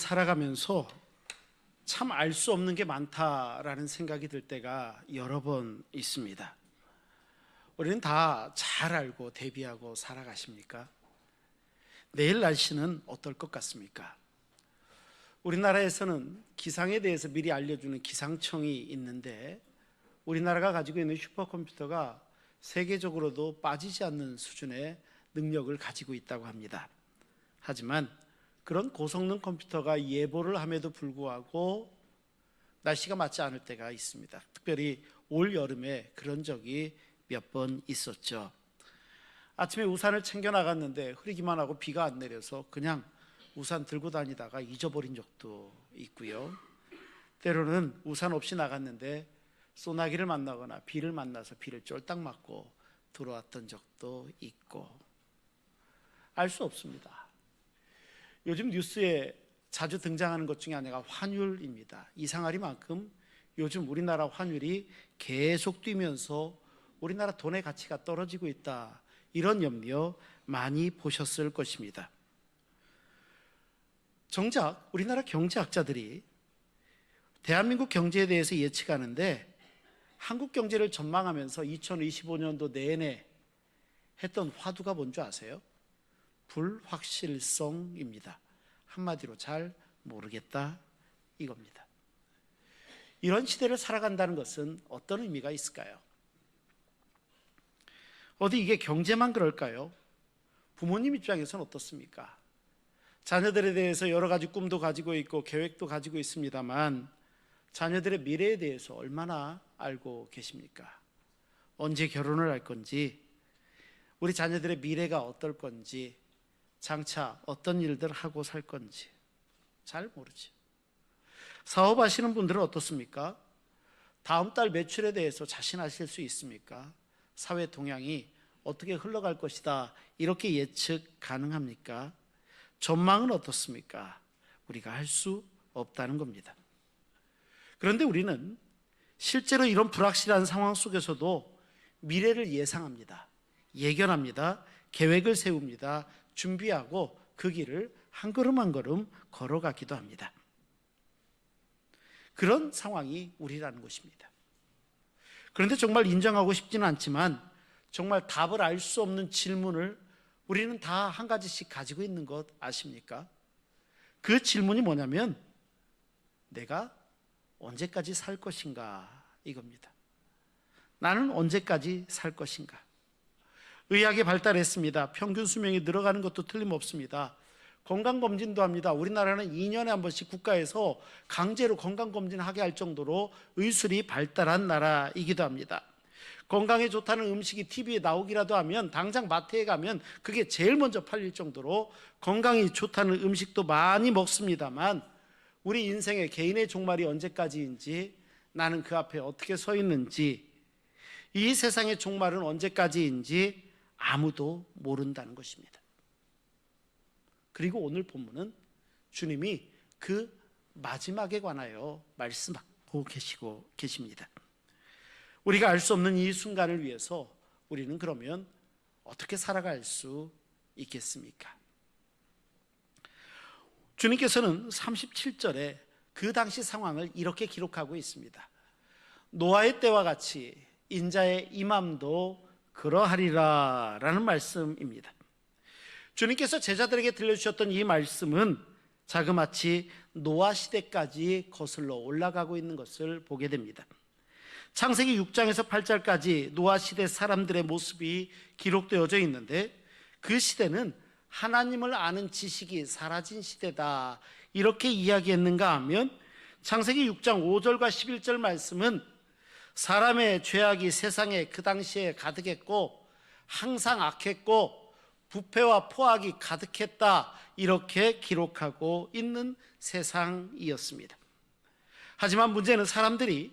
살아가면서 참 알 수 없는 게 많다라는 생각이 들 때가 여러 번 있습니다. 우리는 다 잘 알고 대비하고 살아가십니까? 내일 날씨는 어떨 것 같습니까? 우리나라에서는 기상에 대해서 미리 알려주는 기상청이 있는데 우리나라가 가지고 있는 슈퍼컴퓨터가 세계적으로도 빠지지 않는 수준의 능력을 가지고 있다고 합니다. 하지만 그런 고성능 컴퓨터가 예보를 함에도 불구하고 날씨가 맞지 않을 때가 있습니다. 특별히 올 여름에 그런 적이 몇 번 있었죠. 아침에 우산을 챙겨 나갔는데 흐리기만 하고 비가 안 내려서 그냥 우산 들고 다니다가 잊어버린 적도 있고요. 때로는 우산 없이 나갔는데 소나기를 만나거나 비를 만나서 비를 쫄딱 맞고 들어왔던 적도 있고 알 수 없습니다. 요즘 뉴스에 자주 등장하는 것 중에 하나가 환율입니다. 이상하리만큼 요즘 우리나라 환율이 계속 뛰면서 우리나라 돈의 가치가 떨어지고 있다, 이런 염려 많이 보셨을 것입니다. 정작 우리나라 경제학자들이 대한민국 경제에 대해서 예측하는데 한국 경제를 전망하면서 2025년도 내내 했던 화두가 뭔지 아세요? 불확실성입니다. 한마디로 잘 모르겠다, 이겁니다. 이런 시대를 살아간다는 것은 어떤 의미가 있을까요? 어디 이게 경제만 그럴까요? 부모님 입장에서는 어떻습니까? 자녀들에 대해서 여러 가지 꿈도 가지고 있고 계획도 가지고 있습니다만 자녀들의 미래에 대해서 얼마나 알고 계십니까? 언제 결혼을 할 건지, 우리 자녀들의 미래가 어떨 건지, 장차 어떤 일들을 하고 살 건지 잘 모르죠. 사업하시는 분들은 어떻습니까? 다음 달 매출에 대해서 자신하실 수 있습니까? 사회 동향이 어떻게 흘러갈 것이다, 이렇게 예측 가능합니까? 전망은 어떻습니까? 우리가 할 수 없다는 겁니다. 그런데 우리는 실제로 이런 불확실한 상황 속에서도 미래를 예상합니다. 예견합니다. 계획을 세웁니다. 준비하고 그 길을 한 걸음 한 걸음 걸어가기도 합니다. 그런 상황이 우리라는 것입니다. 그런데 정말 인정하고 싶지는 않지만 정말 답을 알 수 없는 질문을 우리는 다 한 가지씩 가지고 있는 것 아십니까? 그 질문이 뭐냐면 내가 언제까지 살 것인가, 이겁니다. 나는 언제까지 살 것인가? 의학이 발달했습니다. 평균 수명이 늘어가는 것도 틀림없습니다. 건강검진도 합니다. 우리나라는 2년에 한 번씩 국가에서 강제로 건강검진하게 할 정도로 의술이 발달한 나라이기도 합니다. 건강에 좋다는 음식이 TV에 나오기라도 하면 당장 마트에 가면 그게 제일 먼저 팔릴 정도로 건강이 좋다는 음식도 많이 먹습니다만 우리 인생의 개인의 종말이 언제까지인지, 나는 그 앞에 어떻게 서 있는지, 이 세상의 종말은 언제까지인지 아무도 모른다는 것입니다. 그리고 오늘 본문은 주님이 그 마지막에 관하여 말씀하고 계십니다. 우리가 알 수 없는 이 순간을 위해서 우리는 그러면 어떻게 살아갈 수 있겠습니까? 주님께서는 37절에 그 당시 상황을 이렇게 기록하고 있습니다. 노아의 때와 같이 인자의 임함도 그러하리라 라는 말씀입니다. 주님께서 제자들에게 들려주셨던 이 말씀은 자그마치 노아 시대까지 거슬러 올라가고 있는 것을 보게 됩니다. 창세기 6장에서 8절까지 노아 시대 사람들의 모습이 기록되어져 있는데 그 시대는 하나님을 아는 지식이 사라진 시대다, 이렇게 이야기했는가 하면 창세기 6장 5절과 11절 말씀은 사람의 죄악이 세상에 그 당시에 가득했고 항상 악했고 부패와 포악이 가득했다, 이렇게 기록하고 있는 세상이었습니다. 하지만 문제는 사람들이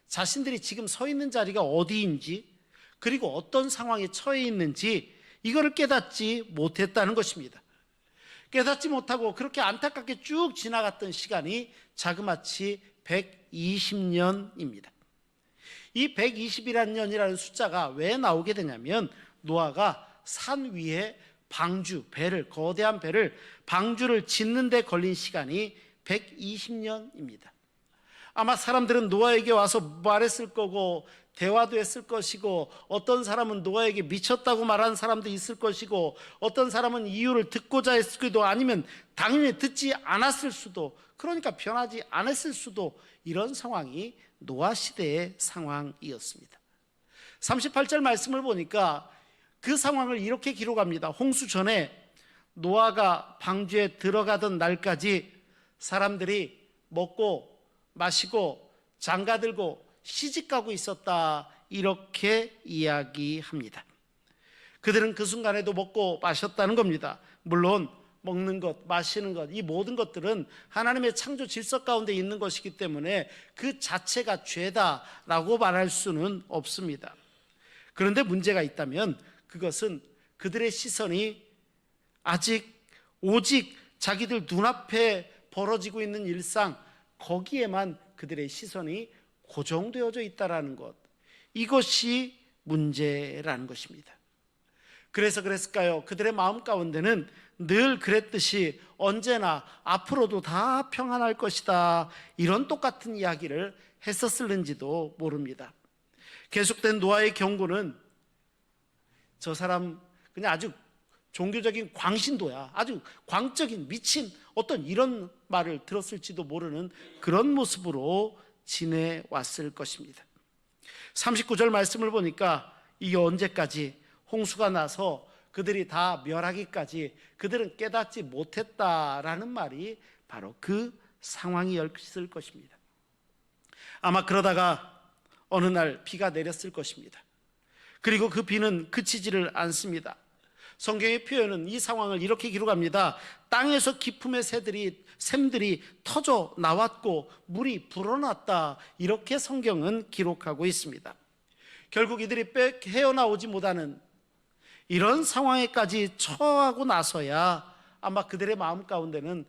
자신들이 지금 서 있는 자리가 어디인지, 그리고 어떤 상황에 처해 있는지 이거를 깨닫지 못했다는 것입니다. 깨닫지 못하고 그렇게 안타깝게 쭉 지나갔던 시간이 자그마치 120년입니다. 이 120이라는 년이라는 숫자가 왜 나오게 되냐면 노아가 산 위에 방주, 배를, 거대한 배를, 방주를 짓는 데 걸린 시간이 120년입니다. 아마 사람들은 노아에게 와서 말했을 거고 대화도 했을 것이고, 어떤 사람은 노아에게 미쳤다고 말하는 사람도 있을 것이고, 어떤 사람은 이유를 듣고자 했을 수도, 아니면 당연히 듣지 않았을 수도, 그러니까 변하지 않았을 수도, 이런 상황이 노아 시대의 상황이었습니다. 38절 말씀을 보니까 그 상황을 이렇게 기록합니다. 홍수 전에 노아가 방주에 들어가던 날까지 사람들이 먹고 마시고 장가들고 시집가고 있었다, 이렇게 이야기합니다. 그들은 그 순간에도 먹고 마셨다는 겁니다. 물론 먹는 것, 마시는 것, 이 모든 것들은 하나님의 창조 질서 가운데 있는 것이기 때문에 그 자체가 죄다라고 말할 수는 없습니다. 그런데 문제가 있다면 그것은 그들의 시선이 아직 오직 자기들 눈앞에 벌어지고 있는 일상, 거기에만 그들의 시선이 고정되어져 있다는 것, 이것이 문제라는 것입니다. 그래서 그랬을까요? 그들의 마음 가운데는 늘 그랬듯이 언제나 앞으로도 다 평안할 것이다, 이런 똑같은 이야기를 했었을는지도 모릅니다. 계속된 노아의 경고는 저 사람 그냥 아주 종교적인 광신도야, 아주 광적인 미친 어떤 이런 말을 들었을지도 모르는 그런 모습으로 지내왔을 것입니다. 39절 말씀을 보니까 이게 언제까지, 홍수가 나서 그들이 다 멸하기까지 그들은 깨닫지 못했다라는 말이 바로 그 상황이었을 것입니다. 아마 그러다가 어느 날 비가 내렸을 것입니다. 그리고 그 비는 그치지를 않습니다. 성경의 표현은 이 상황을 이렇게 기록합니다. 땅에서 기품의 샘들이 터져 나왔고 물이 불어났다, 이렇게 성경은 기록하고 있습니다. 결국 이들이 헤어나오지 못하는 이런 상황에까지 처하고 나서야 아마 그들의 마음 가운데는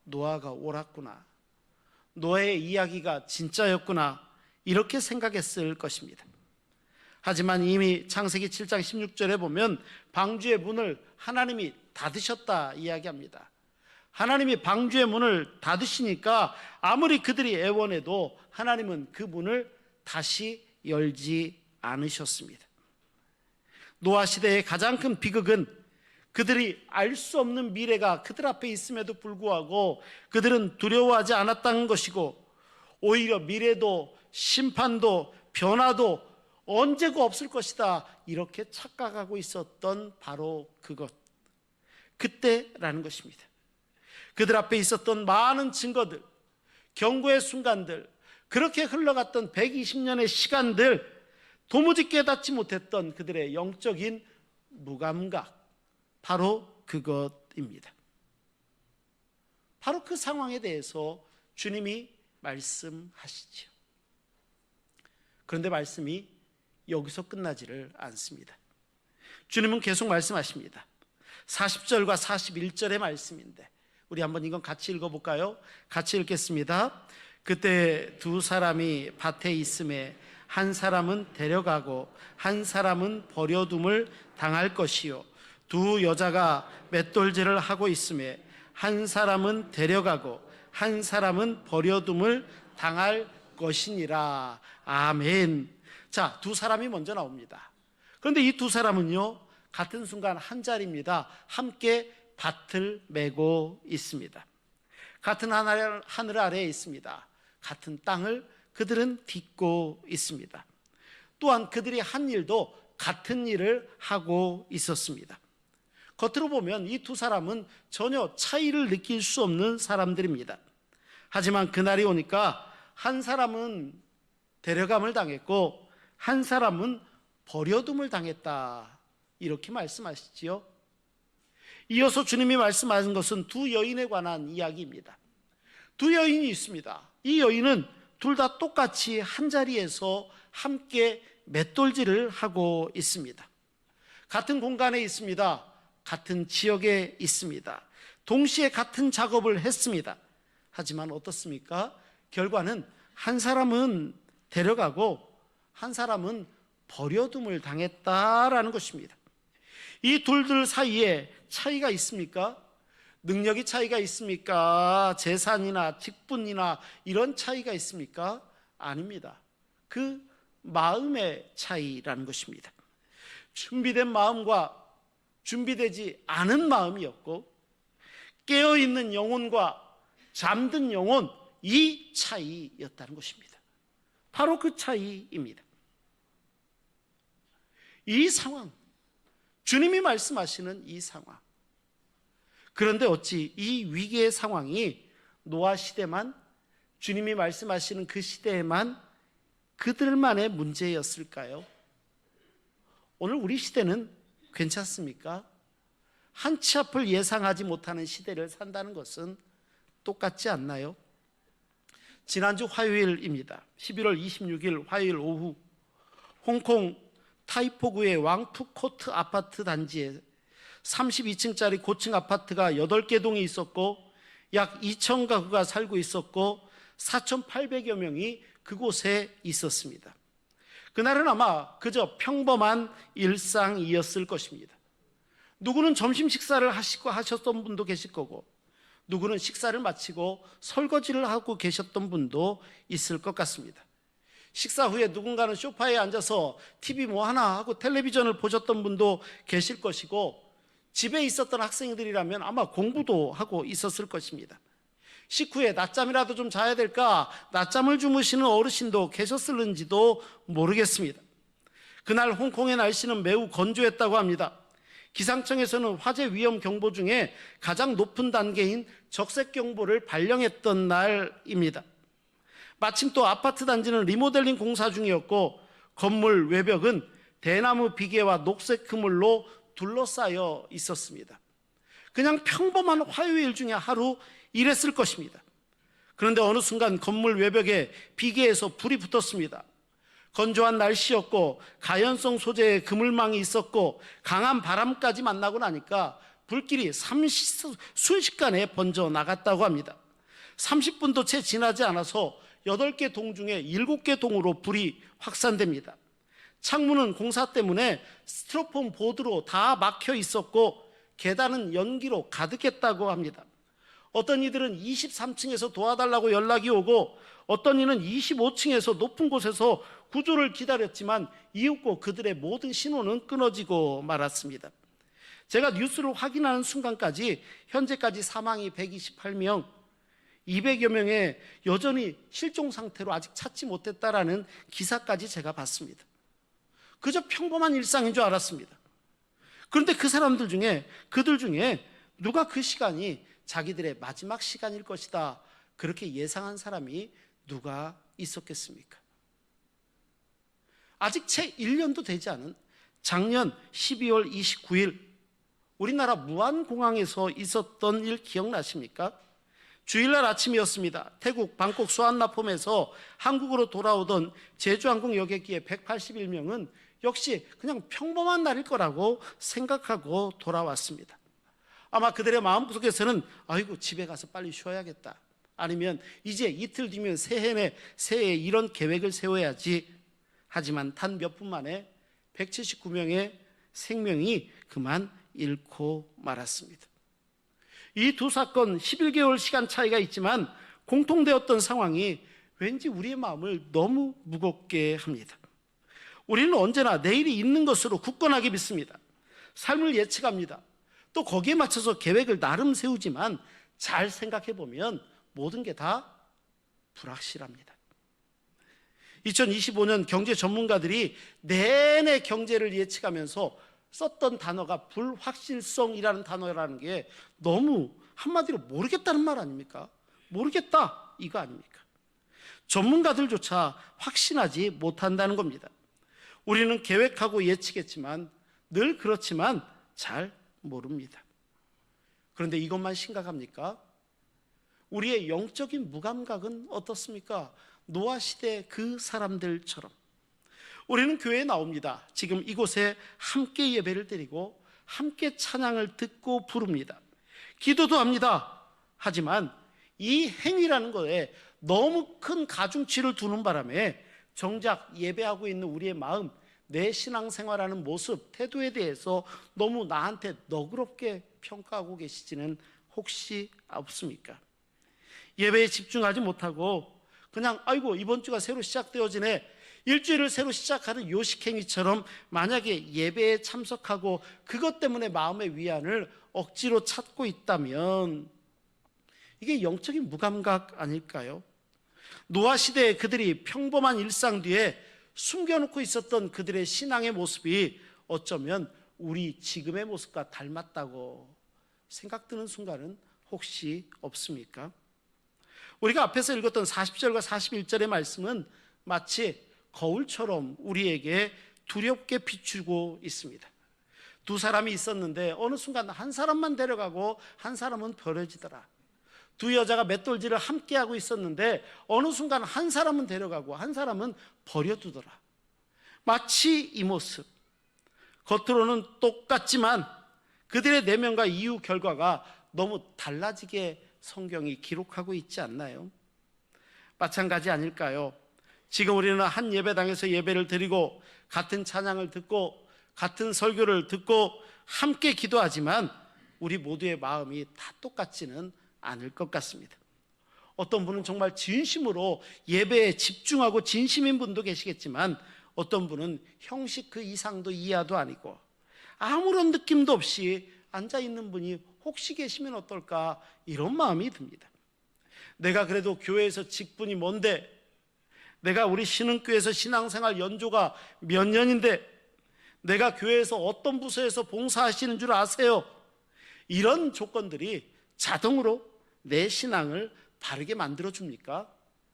노아가 옳았구나, 노아의 이야기가 진짜였구나, 이렇게 생각했을 것입니다. 하지만 이미 창세기 7장 16절에 보면 방주의 문을 하나님이 닫으셨다 이야기합니다. 하나님이 방주의 문을 닫으시니까 아무리 그들이 애원해도 하나님은 그 문을 다시 열지 않으셨습니다. 노아 시대의 가장 큰 비극은 그들이 알 수 없는 미래가 그들 앞에 있음에도 불구하고 그들은 두려워하지 않았다는 것이고, 오히려 미래도 심판도 변화도 언제고 없을 것이다, 이렇게 착각하고 있었던 바로 그때라는 것입니다. 그들 앞에 있었던 많은 증거들, 경고의 순간들, 그렇게 흘러갔던 120년의 시간들, 도무지 깨닫지 못했던 그들의 영적인 무감각, 바로 그것입니다. 바로 그 상황에 대해서 주님이 말씀하시죠. 그런데 말씀이 여기서 끝나지를 않습니다. 주님은 계속 말씀하십니다. 40절과 41절의 말씀인데 우리 한번 이건 같이 읽어볼까요? 같이 읽겠습니다. 그때 두 사람이 밭에 있음에 한 사람은 데려가고 한 사람은 버려둠을 당할 것이요, 두 여자가 맷돌질을 하고 있음에 한 사람은 데려가고 한 사람은 버려둠을 당할 것이니라. 아멘. 자, 두 사람이 먼저 나옵니다. 그런데 이 두 사람은요, 같은 순간 한 자리입니다. 함께 밭을 메고 있습니다. 같은 하늘 아래에 있습니다. 같은 땅을 그들은 딛고 있습니다. 또한 그들이 한 일도 같은 일을 하고 있었습니다. 겉으로 보면 이 두 사람은 전혀 차이를 느낄 수 없는 사람들입니다. 하지만 그날이 오니까 한 사람은 데려감을 당했고 한 사람은 버려둠을 당했다, 이렇게 말씀하시지요. 이어서 주님이 말씀하신 것은 두 여인에 관한 이야기입니다. 두 여인이 있습니다. 이 여인은 둘 다 똑같이 한 자리에서 함께 맷돌질을 하고 있습니다. 같은 공간에 있습니다. 같은 지역에 있습니다. 동시에 같은 작업을 했습니다. 하지만 어떻습니까? 결과는 한 사람은 데려가고 한 사람은 버려둠을 당했다라는 것입니다. 이 둘들 사이에 차이가 있습니까? 능력이 차이가 있습니까? 재산이나 직분이나 이런 차이가 있습니까? 아닙니다. 그 마음의 차이라는 것입니다. 준비된 마음과 준비되지 않은 마음이었고, 깨어있는 영혼과 잠든 영혼, 이 차이였다는 것입니다. 바로 그 차이입니다. 이 상황, 주님이 말씀하시는 이 상황, 그런데 어찌 이 위기의 상황이 노아 시대만, 주님이 말씀하시는 그 시대에만 그들만의 문제였을까요? 오늘 우리 시대는 괜찮습니까? 한치 앞을 예상하지 못하는 시대를 산다는 것은 똑같지 않나요? 지난주 화요일입니다. 11월 26일 화요일 오후, 홍콩 타이포구의 왕푸코트 아파트 단지에 32층짜리 고층 아파트가 8개 동이 있었고, 약 2천 가구가 살고 있었고 4,800여 명이 그곳에 있었습니다. 그날은 아마 그저 평범한 일상이었을 것입니다. 누구는 점심 식사를 하셨던 분도 계실 거고, 누구는 식사를 마치고 설거지를 하고 계셨던 분도 있을 것 같습니다. 식사 후에 누군가는 소파에 앉아서 TV 뭐 하나 하고 텔레비전을 보셨던 분도 계실 것이고, 집에 있었던 학생들이라면 아마 공부도 하고 있었을 것입니다. 식후에 낮잠이라도 좀 자야 될까 낮잠을 주무시는 어르신도 계셨을는지도 모르겠습니다. 그날 홍콩의 날씨는 매우 건조했다고 합니다. 기상청에서는 화재 위험 경보 중에 가장 높은 단계인 적색 경보를 발령했던 날입니다. 마침 또 아파트 단지는 리모델링 공사 중이었고, 건물 외벽은 대나무 비계와 녹색 그물로 둘러싸여 있었습니다. 그냥 평범한 화요일 중에 하루 이랬을 것입니다. 그런데 어느 순간 건물 외벽에 비계에서 불이 붙었습니다. 건조한 날씨였고 가연성 소재의 그물망이 있었고 강한 바람까지 만나고 나니까 불길이 순식간에 번져 나갔다고 합니다. 30분도 채 지나지 않아서 8개 동 중에 7개 동으로 불이 확산됩니다. 창문은 공사 때문에 스티로폼 보드로 다 막혀 있었고 계단은 연기로 가득했다고 합니다. 어떤 이들은 23층에서 도와달라고 연락이 오고, 어떤 이는 25층에서 높은 곳에서 구조를 기다렸지만 이윽고 그들의 모든 신호는 끊어지고 말았습니다. 제가 뉴스를 확인하는 순간까지 현재까지 사망이 128명, 200여 명의 여전히 실종 상태로 아직 찾지 못했다라는 기사까지 제가 봤습니다. 그저 평범한 일상인 줄 알았습니다. 그런데 그들 중에 누가 그 시간이 자기들의 마지막 시간일 것이다, 그렇게 예상한 사람이 누가 있었겠습니까? 아직 채 1년도 되지 않은 작년 12월 29일 우리나라 무안공항에서 있었던 일 기억나십니까? 주일날 아침이었습니다. 태국 방콕 수완나폼에서 한국으로 돌아오던 제주항공 여객기의 181명은 역시 그냥 평범한 날일 거라고 생각하고 돌아왔습니다. 아마 그들의 마음속에서는 아이고 집에 가서 빨리 쉬어야겠다, 아니면 이제 이틀 뒤면 새해에 이런 계획을 세워야지. 하지만 단 몇 분 만에 179명의 생명이 그만 잃고 말았습니다. 이 두 사건 11개월 시간 차이가 있지만 공통되었던 상황이 왠지 우리의 마음을 너무 무겁게 합니다. 우리는 언제나 내일이 있는 것으로 굳건하게 믿습니다. 삶을 예측합니다. 또 거기에 맞춰서 계획을 나름 세우지만 잘 생각해 보면 모든 게 다 불확실합니다. 2025년 경제 전문가들이 내내 경제를 예측하면서 썼던 단어가 불확실성이라는 단어라는 게 너무 한마디로 모르겠다는 말 아닙니까? 모르겠다, 이거 아닙니까? 전문가들조차 확신하지 못한다는 겁니다. 우리는 계획하고 예측했지만 늘 그렇지만 잘 모릅니다. 그런데 이것만 심각합니까? 우리의 영적인 무감각은 어떻습니까? 노아 시대 그 사람들처럼 우리는 교회에 나옵니다. 지금 이곳에 함께 예배를 드리고 함께 찬양을 듣고 부릅니다. 기도도 합니다. 하지만 이 행위라는 거에 너무 큰 가중치를 두는 바람에 정작 예배하고 있는 우리의 마음, 내 신앙생활하는 모습, 태도에 대해서 너무 나한테 너그럽게 평가하고 계시지는 혹시 없습니까? 예배에 집중하지 못하고 그냥 아이고 이번 주가 새로 시작되어지네, 일주일을 새로 시작하는 요식행위처럼 만약에 예배에 참석하고 그것 때문에 마음의 위안을 억지로 찾고 있다면 이게 영적인 무감각 아닐까요? 노아 시대에 그들이 평범한 일상 뒤에 숨겨놓고 있었던 그들의 신앙의 모습이 어쩌면 우리 지금의 모습과 닮았다고 생각드는 순간은 혹시 없습니까? 우리가 앞에서 읽었던 40절과 41절의 말씀은 마치 거울처럼 우리에게 두렵게 비추고 있습니다. 두 사람이 있었는데 어느 순간 한 사람만 데려가고 한 사람은 버려지더라. 두 여자가 맷돌질을 함께하고 있었는데 어느 순간 한 사람은 데려가고 한 사람은 버려두더라. 마치 이 모습, 겉으로는 똑같지만 그들의 내면과 이후 결과가 너무 달라지게 성경이 기록하고 있지 않나요? 마찬가지 아닐까요? 지금 우리는 한 예배당에서 예배를 드리고 같은 찬양을 듣고 같은 설교를 듣고 함께 기도하지만 우리 모두의 마음이 다 똑같지는 않을 것 같습니다. 어떤 분은 정말 진심으로 예배에 집중하고 진심인 분도 계시겠지만 어떤 분은 형식 그 이상도 이하도 아니고 아무런 느낌도 없이 앉아있는 분이 혹시 계시면 어떨까, 이런 마음이 듭니다. 내가 그래도 교회에서 직분이 뭔데, 내가 우리 신흥교회에서 신앙생활 연조가 몇 년인데, 내가 교회에서 어떤 부서에서 봉사하시는 줄 아세요? 이런 조건들이 자동으로 내 신앙을 바르게 만들어줍니까?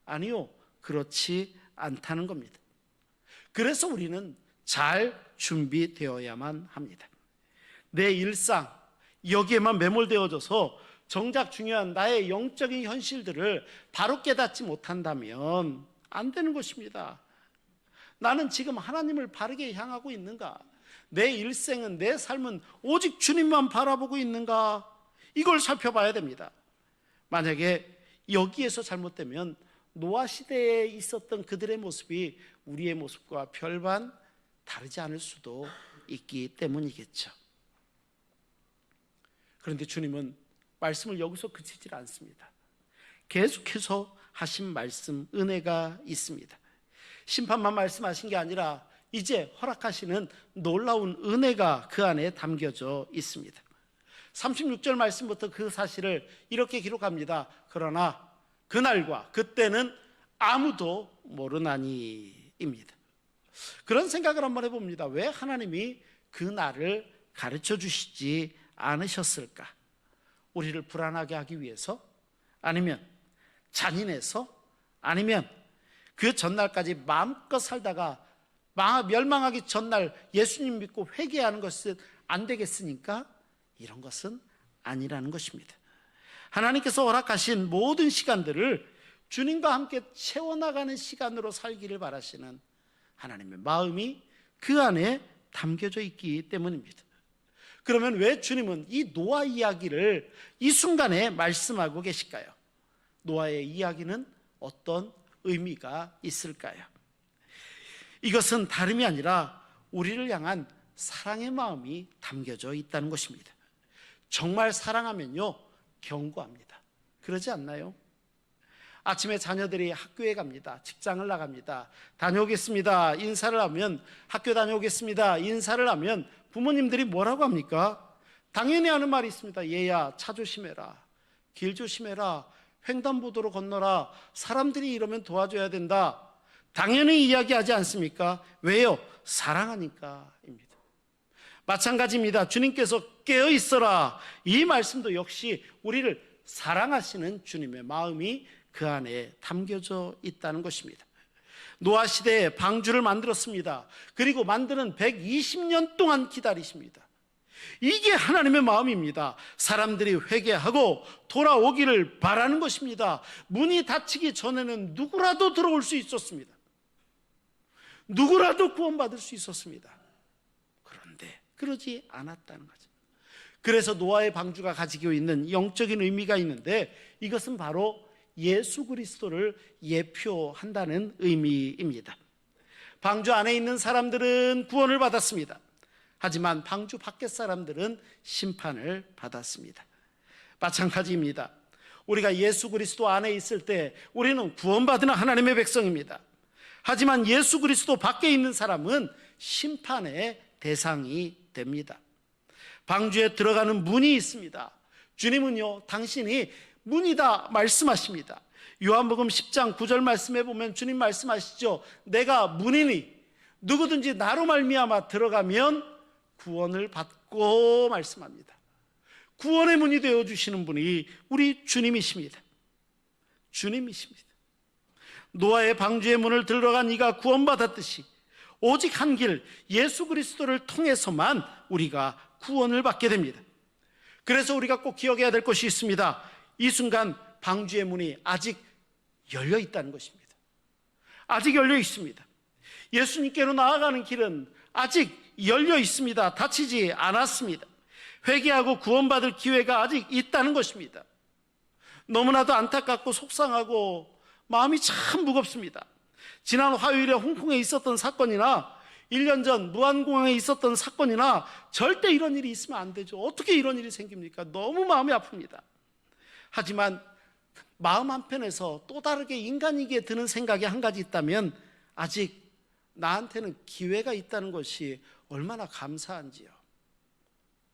아니요, 그렇지 않다는 겁니다. 그래서 우리는 잘 준비되어야만 합니다. 내 일상, 여기에만 매몰되어져서 정작 중요한 나의 영적인 현실들을 바로 깨닫지 못한다면 안 되는 것입니다. 나는 지금 하나님을 바르게 향하고 있는가? 내 일생은, 내 삶은 오직 주님만 바라보고 있는가? 이걸 살펴봐야 됩니다. 만약에 여기에서 잘못되면 노아 시대에 있었던 그들의 모습이 우리의 모습과 별반 다르지 않을 수도 있기 때문이겠죠. 그런데 주님은 말씀을 여기서 그치질 않습니다. 계속해서 하신 말씀, 은혜가 있습니다. 심판만 말씀하신 게 아니라 이제 허락하시는 놀라운 은혜가 그 안에 담겨져 있습니다. 36절 말씀부터 그 사실을 이렇게 기록합니다. 그러나 그날과 그때는 아무도 모르나니입니다. 그런 생각을 한번 해봅니다. 왜 하나님이 그 날을 가르쳐 주시지 않으셨을까? 우리를 불안하게 하기 위해서? 아니면 잔인해서? 아니면 그 전날까지 마음껏 살다가 멸망하기 전날 예수님 믿고 회개하는 것은 안 되겠으니까? 이런 것은 아니라는 것입니다. 하나님께서 허락하신 모든 시간들을 주님과 함께 채워나가는 시간으로 살기를 바라시는 하나님의 마음이 그 안에 담겨져 있기 때문입니다. 그러면 왜 주님은 이 노아 이야기를 이 순간에 말씀하고 계실까요? 노아의 이야기는 어떤 의미가 있을까요? 이것은 다름이 아니라 우리를 향한 사랑의 마음이 담겨져 있다는 것입니다. 정말 사랑하면요, 경고합니다. 그러지 않나요? 아침에 자녀들이 학교에 갑니다. 직장을 나갑니다. 다녀오겠습니다. 인사를 하면, 학교 다녀오겠습니다. 인사를 하면 부모님들이 뭐라고 합니까? 당연히 하는 말이 있습니다. 얘야, 차 조심해라. 길 조심해라. 횡단보도로 건너라. 사람들이 이러면 도와줘야 된다. 당연히 이야기하지 않습니까? 왜요? 사랑하니까입니다. 마찬가지입니다. 주님께서 깨어 있어라. 이 말씀도 역시 우리를 사랑하시는 주님의 마음이 그 안에 담겨져 있다는 것입니다. 노아 시대에 방주를 만들었습니다. 그리고 만드는 120년 동안 기다리십니다. 이게 하나님의 마음입니다. 사람들이 회개하고 돌아오기를 바라는 것입니다. 문이 닫히기 전에는 누구라도 들어올 수 있었습니다. 누구라도 구원받을 수 있었습니다. 그런데 그러지 않았다는 거죠. 그래서 노아의 방주가 가지고 있는 영적인 의미가 있는데 이것은 바로 예수 그리스도를 예표한다는 의미입니다. 방주 안에 있는 사람들은 구원을 받았습니다. 하지만 방주 밖의 사람들은 심판을 받았습니다. 마찬가지입니다. 우리가 예수 그리스도 안에 있을 때 우리는 구원받은 하나님의 백성입니다. 하지만 예수 그리스도 밖에 있는 사람은 심판의 대상이 됩니다. 방주에 들어가는 문이 있습니다. 주님은요, 당신이 문이다 말씀하십니다. 요한복음 10장 9절 말씀해 보면 주님 말씀하시죠. 내가 문이니 누구든지 나로 말미암아 들어가면 구원을 받고 말씀합니다. 구원의 문이 되어주시는 분이 우리 주님이십니다. 주님이십니다. 노아의 방주의 문을 들어간 이가 구원받았듯이 오직 한 길 예수 그리스도를 통해서만 우리가 구원을 받게 됩니다. 그래서 우리가 꼭 기억해야 될 것이 있습니다. 이 순간 방주의 문이 아직 열려 있다는 것입니다. 아직 열려 있습니다. 예수님께로 나아가는 길은 아직 열려 있습니다. 닫히지 않았습니다. 회개하고 구원받을 기회가 아직 있다는 것입니다. 너무나도 안타깝고 속상하고 마음이 참 무겁습니다. 지난 화요일에 홍콩에 있었던 사건이나 1년 전 무안공항에 있었던 사건이나 절대 이런 일이 있으면 안 되죠. 어떻게 이런 일이 생깁니까? 너무 마음이 아픕니다. 하지만 마음 한편에서 또 다르게 인간이기에 드는 생각이 한 가지 있다면 아직 나한테는 기회가 있다는 것이 얼마나 감사한지요.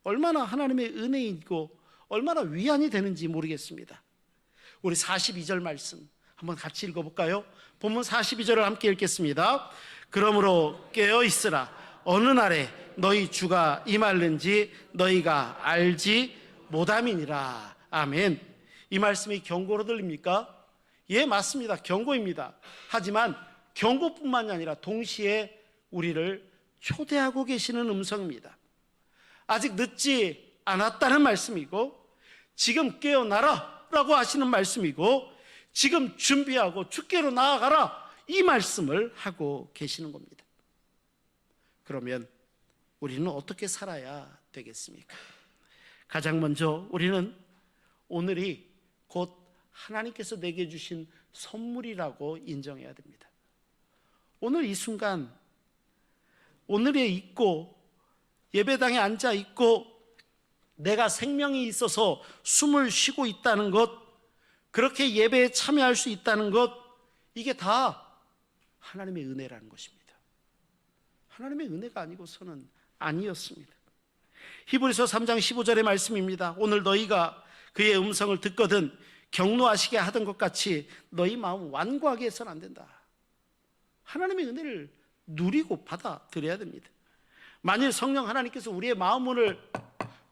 얼마나 하나님의 은혜이고 얼마나 위안이 되는지 모르겠습니다. 우리 42절 말씀 한번 같이 읽어볼까요? 본문 42절을 함께 읽겠습니다. 그러므로 깨어있으라. 어느 날에 너희 주가 임할는지 너희가 알지 못함이니라. 아멘. 이 말씀이 경고로 들립니까? 예, 맞습니다. 경고입니다. 하지만 경고뿐만이 아니라 동시에 우리를 초대하고 계시는 음성입니다. 아직 늦지 않았다는 말씀이고, 지금 깨어나라 라고 하시는 말씀이고, 지금 준비하고 주께로 나아가라 이 말씀을 하고 계시는 겁니다. 그러면 우리는 어떻게 살아야 되겠습니까? 가장 먼저 우리는 오늘이 곧 하나님께서 내게 주신 선물이라고 인정해야 됩니다. 오늘 이 순간, 오늘에 있고 예배당에 앉아 있고 내가 생명이 있어서 숨을 쉬고 있다는 것, 그렇게 예배에 참여할 수 있다는 것, 이게 다 하나님의 은혜라는 것입니다. 하나님의 은혜가 아니고서는 아니었습니다. 히브리서 3장 15절의 말씀입니다. 오늘 너희가 그의 음성을 듣거든 경노하시게 하던 것 같이 너희 마음 완고하게 해서는 안 된다. 하나님의 은혜를 누리고 받아들여야 됩니다. 만일 성령 하나님께서 우리의 마음문을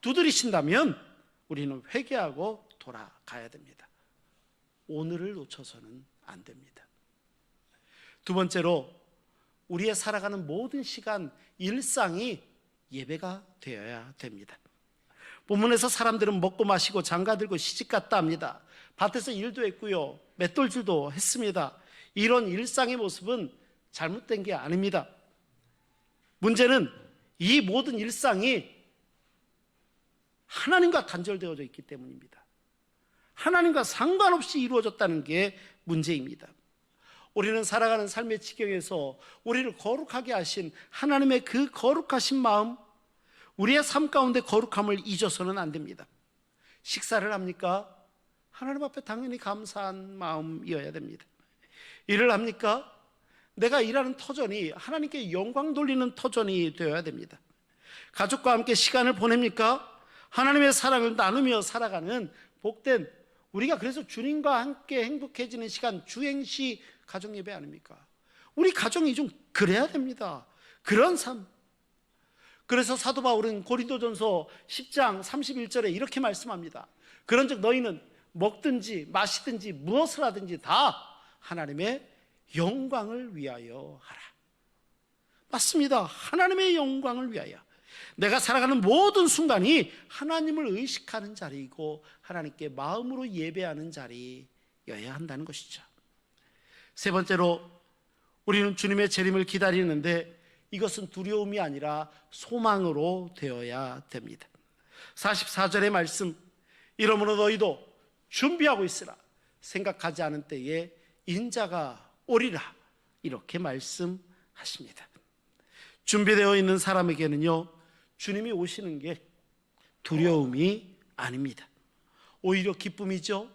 두드리신다면 우리는 회개하고 돌아가야 됩니다. 오늘을 놓쳐서는 안 됩니다. 두 번째로 우리의 살아가는 모든 시간, 일상이 예배가 되어야 됩니다. 본문에서 사람들은 먹고 마시고 장가들고 시집갔다 합니다. 밭에서 일도 했고요, 맷돌질도 했습니다. 이런 일상의 모습은 잘못된 게 아닙니다. 문제는 이 모든 일상이 하나님과 단절되어져 있기 때문입니다. 하나님과 상관없이 이루어졌다는 게 문제입니다. 우리는 살아가는 삶의 지경에서 우리를 거룩하게 하신 하나님의 그 거룩하신 마음, 우리의 삶 가운데 거룩함을 잊어서는 안 됩니다. 식사를 합니까? 하나님 앞에 당연히 감사한 마음이어야 됩니다. 일을 합니까? 내가 일하는 터전이 하나님께 영광 돌리는 터전이 되어야 됩니다. 가족과 함께 시간을 보냅니까? 하나님의 사랑을 나누며 살아가는 복된, 우리가 그래서 주님과 함께 행복해지는 시간, 주행시 가정예배 아닙니까? 우리 가정이 좀 그래야 됩니다. 그런 삶. 그래서 사도 바울은 고린도전서 10장 31절에 이렇게 말씀합니다. 그런즉 너희는 먹든지 마시든지 무엇을 하든지 다 하나님의 영광을 위하여 하라. 맞습니다. 하나님의 영광을 위하여. 내가 살아가는 모든 순간이 하나님을 의식하는 자리이고 하나님께 마음으로 예배하는 자리여야 한다는 것이죠. 세 번째로 우리는 주님의 재림을 기다리는데 이것은 두려움이 아니라 소망으로 되어야 됩니다. 44절의 말씀, 이러므로 너희도 준비하고 있으라. 생각하지 않은 때에 인자가 오리라. 이렇게 말씀하십니다. 준비되어 있는 사람에게는요, 주님이 오시는 게 두려움이 아닙니다. 오히려 기쁨이죠.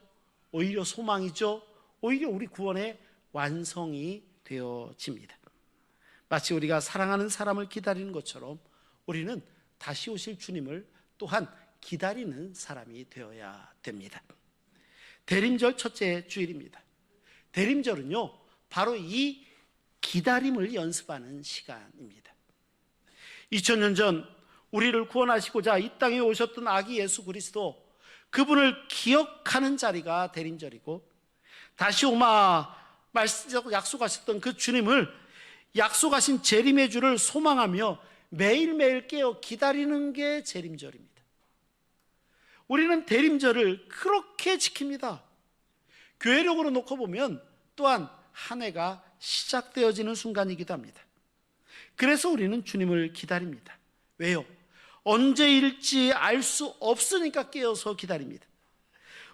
오히려 소망이죠. 오히려 우리 구원의 완성이 되어집니다. 마치 우리가 사랑하는 사람을 기다리는 것처럼 우리는 다시 오실 주님을 또한 기다리는 사람이 되어야 됩니다. 대림절 첫째 주일입니다. 대림절은요, 바로 이 기다림을 연습하는 시간입니다. 2000년 전 우리를 구원하시고자 이 땅에 오셨던 아기 예수 그리스도, 그분을 기억하는 자리가 대림절이고, 다시 오마 약속하셨던 그 주님을, 약속하신 재림의 주를 소망하며 매일매일 깨어 기다리는 게 재림절입니다. 우리는 대림절을 그렇게 지킵니다. 교회력으로 놓고 보면 또한 한 해가 시작되어지는 순간이기도 합니다. 그래서 우리는 주님을 기다립니다. 왜요? 언제일지 알 수 없으니까 깨어서 기다립니다.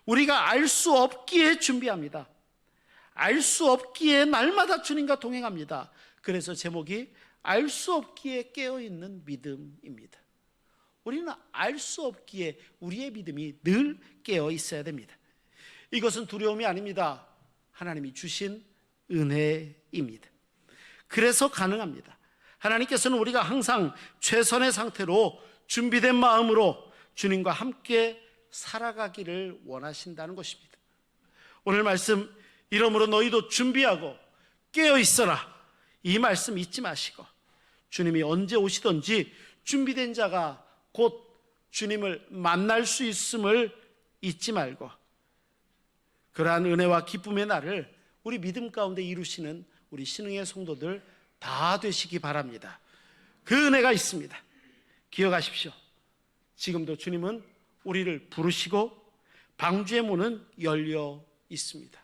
우리가 알 수 없기에 준비합니다. 알 수 없기에 날마다 주님과 동행합니다. 그래서 제목이 알 수 없기에 깨어있는 믿음입니다. 우리는 알 수 없기에 우리의 믿음이 늘 깨어 있어야 됩니다. 이것은 두려움이 아닙니다. 하나님이 주신 은혜입니다. 그래서 가능합니다. 하나님께서는 우리가 항상 최선의 상태로 준비된 마음으로 주님과 함께 살아가기를 원하신다는 것입니다. 오늘 말씀, 이러므로 너희도 준비하고 깨어 있어라, 이 말씀 잊지 마시고, 주님이 언제 오시든지 준비된 자가 곧 주님을 만날 수 있음을 잊지 말고, 그러한 은혜와 기쁨의 날을 우리 믿음 가운데 이루시는 우리 신흥의 성도들 다 되시기 바랍니다. 그 은혜가 있습니다. 기억하십시오. 지금도 주님은 우리를 부르시고 방주의 문은 열려 있습니다.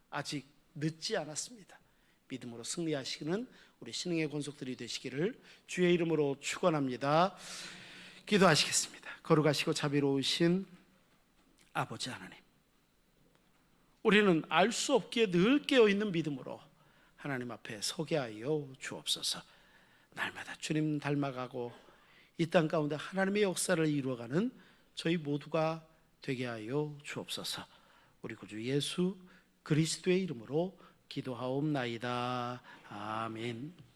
아직 늦지 않았습니다. 믿음으로 승리하시는 우리 신흥의 권속들이 되시기를 주의 이름으로 축원합니다. 기도하시겠습니다. 거룩하시고 자비로우신 아버지 하나님, 우리는 알 수 없기에 늘 깨어있는 믿음으로 하나님 앞에 서게 하여 주옵소서. 날마다 주님 닮아가고 이 땅 가운데 하나님의 역사를 이루어가는 저희 모두가 되게 하여 주옵소서. 우리 구주 예수 그리스도의 이름으로 기도하옵나이다. 아멘.